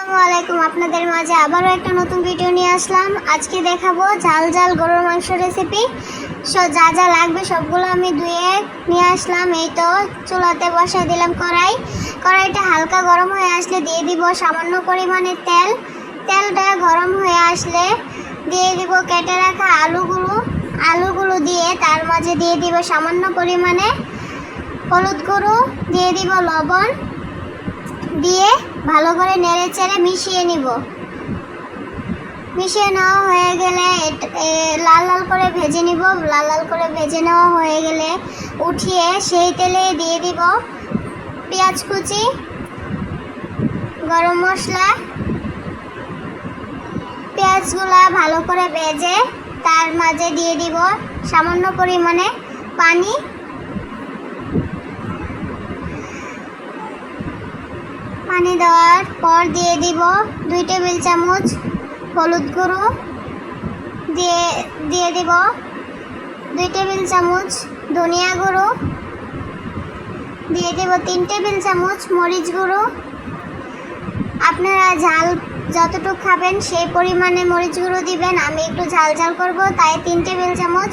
আসসালামু আলাইকুম। আপনাদের মাঝে আবারও একটা নতুন ভিডিও নিয়ে আসলাম। আজকে দেখাবো ঝাল ঝাল গরুর মাংস রেসিপি। যা যা লাগবে সবগুলো আমি ধুয়ে নিয়ে আসলাম। এই তো চুলাতে বসাই দিলাম কড়াইটা হালকা গরম হয়ে আসলে দিয়ে দিব সামান্য পরিমাণে তেল। তেলটা গরম হয়ে আসলে দিয়ে দিব কেটে রাখা আলুগুলো দিয়ে তার মাঝে দিয়ে দিব সামান্য পরিমাণে হলুদ গুঁড়ো, দিয়ে দিব লবণ, দিয়ে ভালো করে নেড়ে চেড়ে মিশিয়ে নিব। মিশিয়ে নেওয়া হয়ে গেলে লাল লাল করে ভেজে নিব। লাল লাল করে ভেজে নেওয়া হয়ে গেলে উঠিয়ে সেই তেলে দিয়ে দিব পেঁয়াজ কুচি, গরম মশলা। পেঁয়াজগুলা ভালো করে ভেজে তার মাঝে দিয়ে দিব সামান্য পরিমাণে পানি। পানি দেওয়ার পর দিয়ে দিব 2 টেবিল চামচ হলুদ গুঁড়ো, দিয়ে দিব 2 টেবিল চামচ ধনিয়া গুঁড়ো, দিয়ে দিব 3 টেবিল চামচ মরিচ গুঁড়ো। আপনারা ঝাল যতটুকু খাবেন সেই পরিমাণে মরিচ গুঁড়ো দিবেন। আমি একটু ঝাল ঝাল করব তাই 3 টেবিল চামচ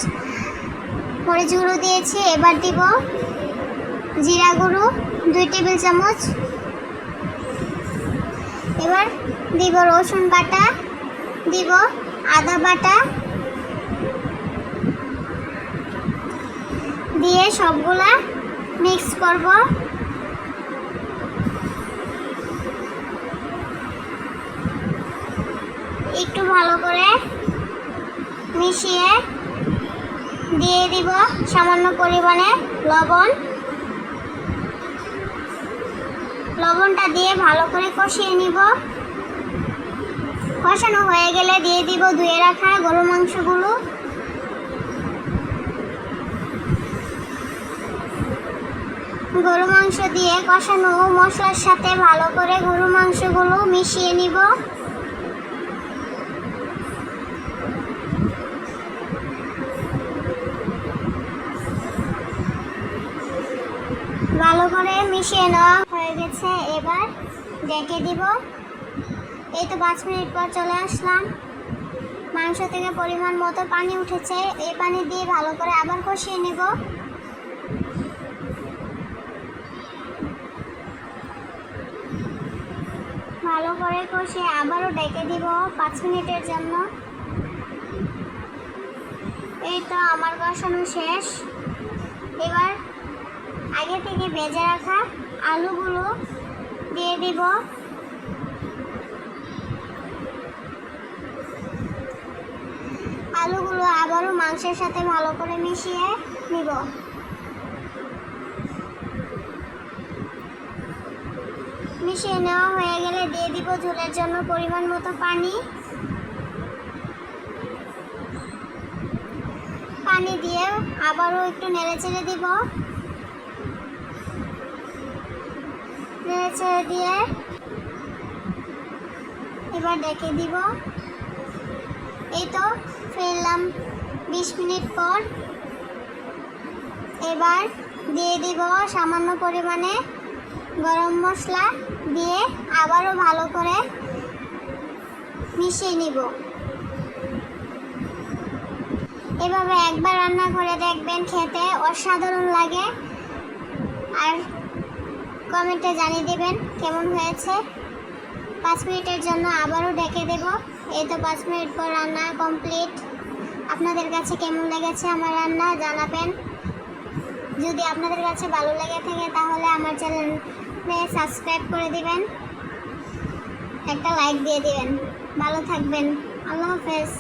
মরিচ গুঁড়ো দিয়েছি। এবার দিব জিরা গুঁড়ো 2 টেবিল চামচ। এবার দিব রসুন বাটা, দিব আদা বাটা, দিয়ে সবগুলা মিক্স করব। একটু ভালো করে মিশিয়ে দিয়ে দিব সামান্য পরিমাণে লবণ। লবণটা দিয়ে ভালো করে কষিয়ে নিব। কষানো হয়ে গেলে দিয়ে দিব ধুয়ে রাখা গরুর মাংসগুলো। গরুর মাংস দিয়ে কষানো মশলার সাথে ভালো করে গরুর মাংসগুলো মিশিয়ে নিব। ভালো করে মিশিয়ে নেওয়া হয়ে গেছে। এবার ঢেকে দিব। এই তো 5 মিনিট পর চলে আসলাম। মাংস থেকে পরিমাণ মতো পানি উঠেছে। এই পানি দিয়ে ভালো করে আবার কষিয়ে নেব। ভালো করে কষিয়ে আবারও ঢেকে দিব 5 মিনিটের জন্য। এই তো আমার কষানো শেষ। এবার আগে থেকে ভেজে রাখা আলুগুলো দিয়ে দিব। আলুগুলো আবারও মাংসের সাথে ভালো করে মিশিয়ে নিব। মিশিয়ে নেওয়া হয়ে গেলে দিয়ে দিব ঝোলের জন্য পরিমাণ মতো পানি। পানি দিয়ে আবারও একটু নেড়েচেড়ে দিব। নেড়েচেড়ে দিয়ে এবার ঢেকে দিব। এই তো ফিরলাম 20 মিনিট পর। এবার দিয়ে দিব সামান্য পরিমাণে গরম মশলা, দিয়ে আবারও ভালো করে মিশিয়ে নিব। এভাবে একবার রান্না করে দেখবেন, খেতে অসাধারণ লাগে। আর কমেন্টে জানিয়ে দেবেন কেমন হয়েছে। 5 মিনিটের জন্য আবারও ঢেকে দেব। এই তো 5 মিনিট পর রান্না কমপ্লিট। আপনাদের কাছে কেমন লেগেছে আমার রান্না জানাবেন। যদি আপনাদের কাছে ভালো লেগে থাকে তাহলে আমার চ্যানেলে সাবস্ক্রাইব করে দিবেন, একটা লাইক দিয়ে দিবেন। ভালো থাকবেন। আল্লাহ হাফেজ।